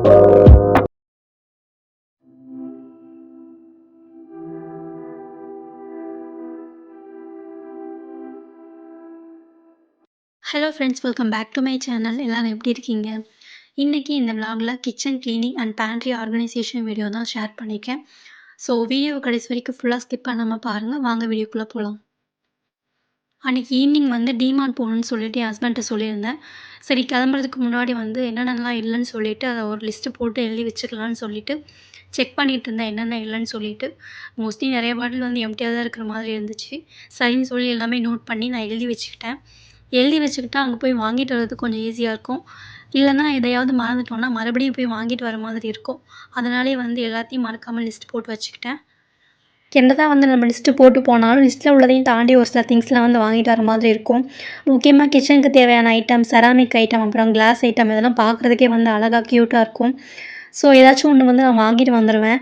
Hello friends, welcome back to my channel. எல்லாரும் எப்படி இருக்கீங்க? இன்னைக்கு இந்த விலாகில் kitchen cleaning and pantry organisation video தான் ஷேர் பண்ணியிருக்கேன். ஸோ வீடியோவை கடைசி வரைக்கும் ஃபுல்லாக ஸ்கிப் பண்ணாமல் பாருங்கள். வாங்க வீடியோக்குள்ளே போகலாம். அன்றைக்கி ஈவினிங் வந்து டிமார்ட் போகணுன்னு சொல்லிட்டு என் ஹஸ்பண்ட்ட சொல்லியிருந்தேன். சரி கிளம்புறதுக்கு முன்னாடி வந்து என்னென்னலாம் இல்லைன்னு சொல்லிவிட்டு அதை ஒரு லிஸ்ட்டு போட்டு எழுதி வச்சுக்கலான்னு சொல்லிட்டு செக் பண்ணிகிட்டு இருந்தேன் என்னென்ன இல்லைன்னு சொல்லிட்டு. மோஸ்ட்லி நிறைய பாட்டில் வந்து எம்டியாக தான் இருக்கிற மாதிரி இருந்துச்சு. சரின்னு சொல்லி எல்லாமே நோட் பண்ணி நான் எழுதி வச்சுக்கிட்டேன். எழுதி வச்சுக்கிட்டா அங்கே போய் வாங்கிட்டு வர்றதுக்கு கொஞ்சம் ஈஸியாக இருக்கும். இல்லைனா எதையாவது மறந்துட்டோம்னா மறுபடியும் போய் வாங்கிட்டு வர மாதிரி இருக்கும். அதனாலே வந்து எல்லாத்தையும் மறக்காமல் லிஸ்ட் போட்டு வச்சுக்கிட்டேன். என்னதான் வந்து நம்ம லிஸ்ட்டு போட்டு போனாலும் லிஸ்ட்டில் உள்ளதையும் தாண்டி ஒரு சில திங்ஸ்லாம் வந்து வாங்கிட்டு வர மாதிரி இருக்கும். முக்கியமாக கிச்சனுக்கு தேவையான ஐட்டம், செராமிக் ஐட்டம், அப்புறம் கிளாஸ் ஐட்டம் இதெல்லாம் பார்க்குறதுக்கே வந்து அழகாக க்யூட்டாக இருக்கும். ஸோ ஏதாச்சும் ஒன்று வந்து நான் வாங்கிட்டு வந்துடுவேன்.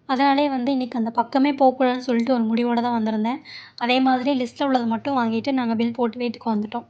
அதனாலே வந்து இன்றைக்கி அந்த பக்கமே போகக்கூடாதுன்னு சொல்லிட்டு ஒரு முடிவோடு தான் வந்திருந்தேன். அதே மாதிரி லிஸ்ட்டில் உள்ளதை மட்டும் வாங்கிட்டு நாங்கள் பில் போட்டு வீட்டுக்கு வந்துட்டோம்.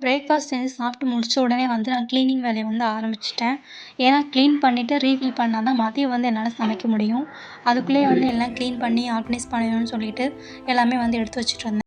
பிரேக்ஃபாஸ்ட் செஞ்சு சாப்பிட்டு முடித்த உடனே வந்து நான் க்ளீனிங் வேலையை வந்து ஆரம்பிச்சிட்டேன். ஏன்னா க்ளீன் பண்ணிவிட்டு ரீஃபில் பண்ணால் தான் மதியம் வந்து என்னால் சமைக்க முடியும். அதுக்குள்ளேயே வந்து எல்லாம் க்ளீன் பண்ணி ஆர்கனைஸ் பண்ணணும்னு சொல்லிட்டு எல்லாமே வந்து எடுத்து வச்சுட்டு இருந்தேன்.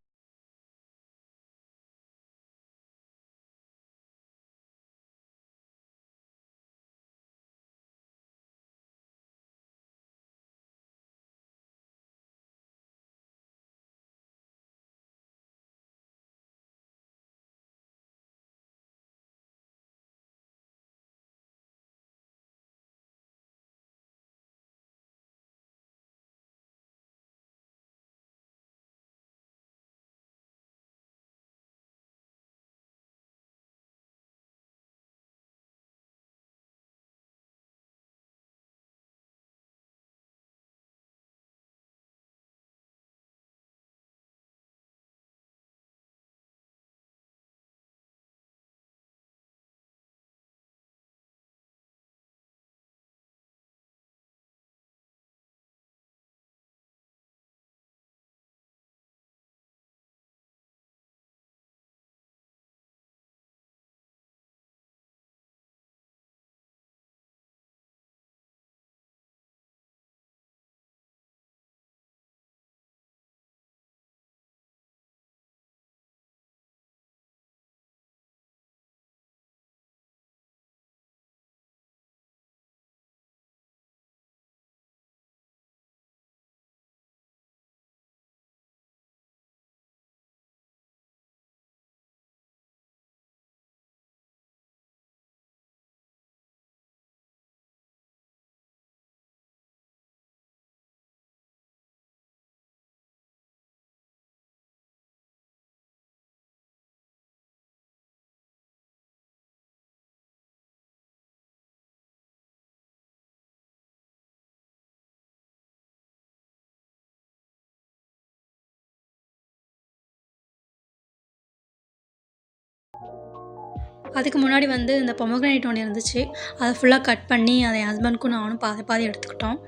அதுக்கு முன்னாடி வந்து இந்த பொமோகிரானேட் ஒன்று இருந்துச்சு. அதை ஃபுல்லாக கட் பண்ணி அதை என் ஹஸ்பண்டுக்கும் நானும் பாதி பாதி எடுத்துக்கிட்டோம்.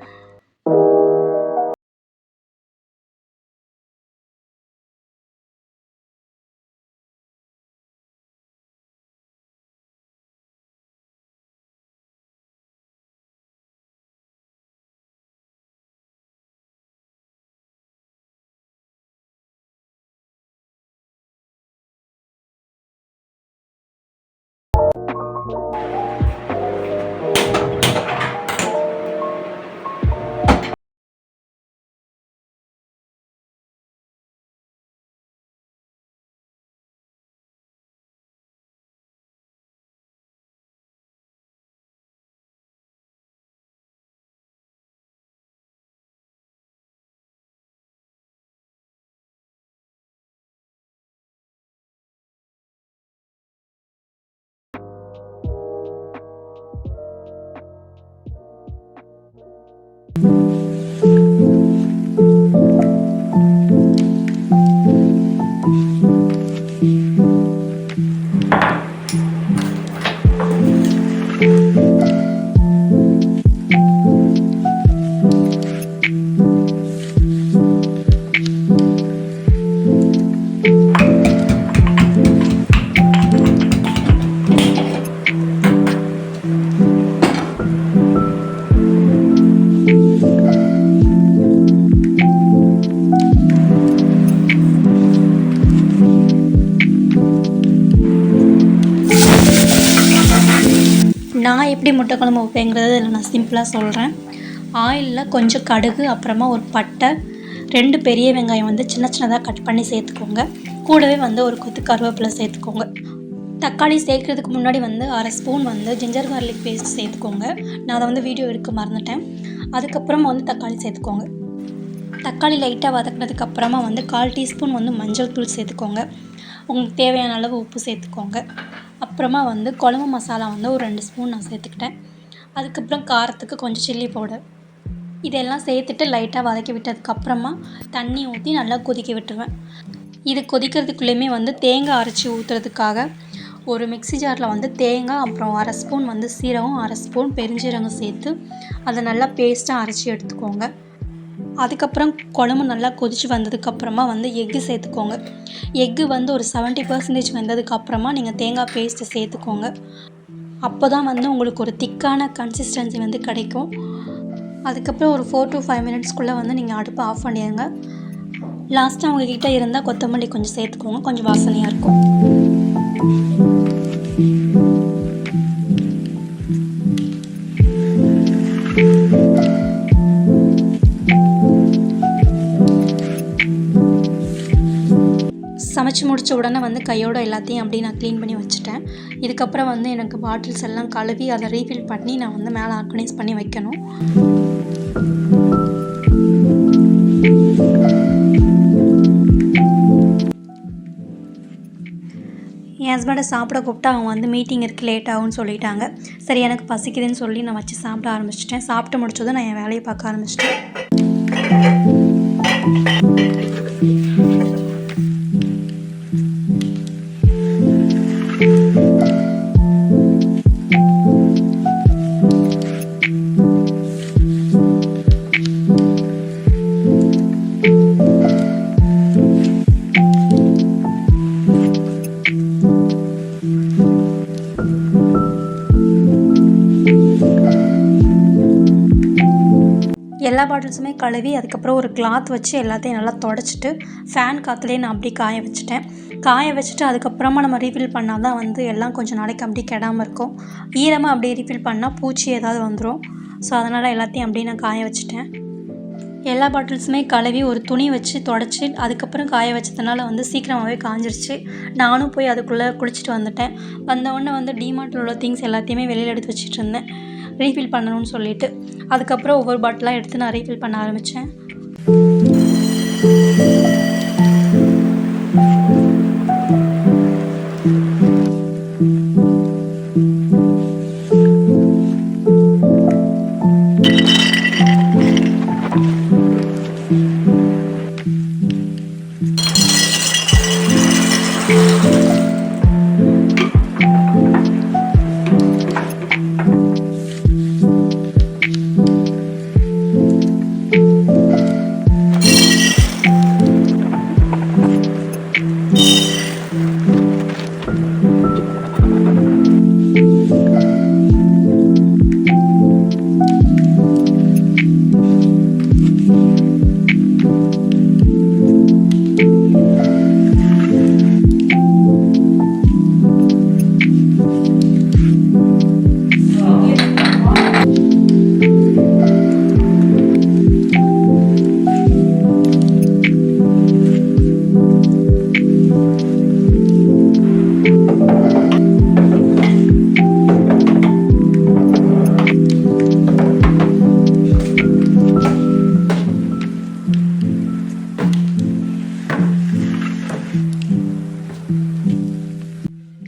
நான் எப்படி முட்டை குழம்பு வைப்பேங்கிறது இதில் நான் சிம்பிளாக சொல்கிறேன். ஆயிலில் கொஞ்சம் கடுகு, அப்புறமா ஒரு பட்டை, 2 பெரிய வெங்காயம் வந்து சின்ன சின்னதாக கட் பண்ணி சேர்த்துக்கோங்க. கூடவே வந்து ஒரு கொத்து கருவேப்பிலை சேர்த்துக்கோங்க. தக்காளி சேர்க்குறதுக்கு முன்னாடி வந்து 1/2 ஸ்பூன் வந்து ஜிஞ்சர் கார்லிக் பேஸ்ட் சேர்த்துக்கோங்க. நான் அதை வந்து வீடியோ எடுக்க மறந்துட்டேன். அதுக்கப்புறமா வந்து தக்காளி சேர்த்துக்கோங்க. தக்காளி லைட்டாக வதக்கினதுக்கப்புறமா வந்து 1/4 டீஸ்பூன் வந்து மஞ்சள் தூள் சேர்த்துக்கோங்க. உங்களுக்கு தேவையான அளவு உப்பு சேர்த்துக்கோங்க. அப்புறமா வந்து குழம்பு மசாலா வந்து ஒரு 2 ஸ்பூன் நான் சேர்த்துக்கிட்டேன். அதுக்கப்புறம் காரத்துக்கு கொஞ்சம் சில்லி பவுடர், இதெல்லாம் சேர்த்துட்டு லைட்டாக வதக்கி விட்டதுக்கப்புறமா தண்ணி ஊற்றி நல்லா கொதிக்க விட்டுருவேன். இது கொதிக்கிறதுக்குள்ளேயுமே வந்து தேங்காய் அரைச்சி ஊற்றுறதுக்காக ஒரு மிக்ஸி ஜாரில் வந்து தேங்காய், அப்புறம் 1/2 ஸ்பூன் வந்து சீரகம், 1/2 ஸ்பூன் பெருஞ்சீரகம் சேர்த்து அதை நல்லா பேஸ்ட்டாக அரைச்சி எடுத்துக்கோங்க. அதுக்கப்புறம் குழம்பு நல்லா கொதித்து வந்ததுக்கப்புறமா வந்து எக்கு சேர்த்துக்கோங்க. எக்கு வந்து ஒரு 70% வெந்ததுக்கப்புறமா நீங்கள் தேங்காய் பேஸ்ட்டு சேர்த்துக்கோங்க. அப்போ தான் வந்து உங்களுக்கு ஒரு திக்கான கன்சிஸ்டன்சி வந்து கிடைக்கும். அதுக்கப்புறம் ஒரு 4 to 5 மினிட்ஸ்க்குள்ளே வந்து நீங்கள் அடுப்பை ஆஃப் பண்ணிடுங்க. லாஸ்ட்டாக உங்ககிட்ட இருந்தால் கொத்தமல்லி கொஞ்சம் சேர்த்துக்கோங்க, கொஞ்சம் வாசனையாக இருக்கும். சமைச்சு முடித்த உடனே வந்து கையோட எல்லாத்தையும் அப்படியே நான் க்ளீன் பண்ணி வச்சுட்டேன். இதுக்கப்புறம் வந்து எனக்கு பாட்டில்ஸ் எல்லாம் கழுவி அதை ரீஃபில் பண்ணி நான் வந்து மேலே ஆர்கனைஸ் பண்ணி வைக்கணும். என் ஹஸ்பண்டை சாப்பிட கூப்பிட்டா அவங்க வந்து மீட்டிங் இருக்குது, லேட் ஆகும்னு சொல்லிட்டாங்க. சரி, எனக்கு பசிக்குதுன்னு சொல்லி நான் வச்சு சாப்பிட ஆரம்பிச்சிட்டேன். சாப்பிட்டு முடிச்சதும் நான் என் வேலையை பார்க்க ஆரம்பிச்சிட்டேன். எல்லா பாட்டில்ஸுமே கழுவி அதுக்கப்புறம் ஒரு கிளாத் வச்சு எல்லாத்தையும் நல்லா தொடச்சிட்டு ஃபேன் காற்றுலேயே நான் அப்படியே காய வச்சுட்டேன். காய வச்சுட்டு அதுக்கப்புறமா நம்ம ரீஃபில் பண்ணால் தான் வந்து எல்லாம் கொஞ்சம் நாளைக்கு அப்படியே கெடாமல் இருக்கும். ஈரமாக அப்படியே ரீஃபில் பண்ணால் பூச்சி ஏதாவது வந்துடும். ஸோ அதனால் எல்லாத்தையும் அப்படியே நான் காய வச்சுட்டேன். எல்லா பாட்டில்ஸுமே கழுவி ஒரு துணி வச்சு தொடச்சி அதுக்கப்புறம் காய வச்சதுனால வந்து சீக்கிரமாகவே காஞ்சிருச்சு. நானும் போய் அதுக்குள்ளே குளிச்சுட்டு வந்துட்டேன். வந்தவுடனே வந்து டிமார்ட்டில் உள்ள திங்ஸ் எல்லாத்தையுமே வெளியில் எடுத்து வச்சுட்டு இருந்தேன், ரீஃபில் பண்ணணும்னு சொல்லிட்டு. அதுக்கப்புறம் ஒவ்வொரு பாட்டிலாக எடுத்து நான் ரீஃபில் பண்ண ஆரம்பித்தேன்.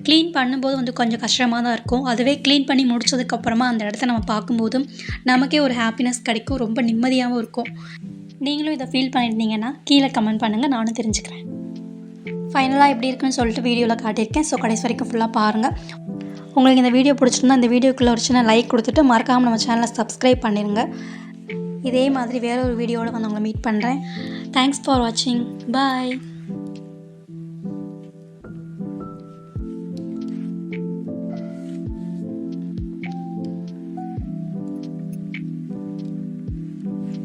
க்ளீன் பண்ணும்போது வந்து கொஞ்சம் கஷ்டமாக தான் இருக்கும். அதுவே க்ளீன் பண்ணி முடிச்சதுக்கப்புறமா அந்த இடத்த நம்ம பார்க்கும்போதும் நமக்கே ஒரு ஹாப்பினஸ் கிடைக்கும், ரொம்ப நிம்மதியாகவும் இருக்கும். நீங்களும் இதை ஃபீல் பண்ணியிருந்தீங்கன்னா கீழே கமெண்ட் பண்ணுங்கள், நானும் தெரிஞ்சுக்கிறேன். ஃபைனலாக எப்படி இருக்குன்னு சொல்லிட்டு வீடியோவில் காட்டியிருக்கேன். ஸோ கடைசி வரைக்கும் ஃபுல்லாக பாருங்கள். உங்களுக்கு இந்த வீடியோ பிடிச்சிருந்தா இந்த வீடியோக்குள்ளே ஒரு சின்ன லைக் கொடுத்துட்டு மறக்காமல் நம்ம சேனலை சப்ஸ்கிரைப் பண்ணிடுங்க. இதே மாதிரி வேற ஒரு வீடியோவில் வந்து உங்களை மீட் பண்ணுறேன். தேங்க்ஸ் ஃபார் வாட்சிங். பாய்.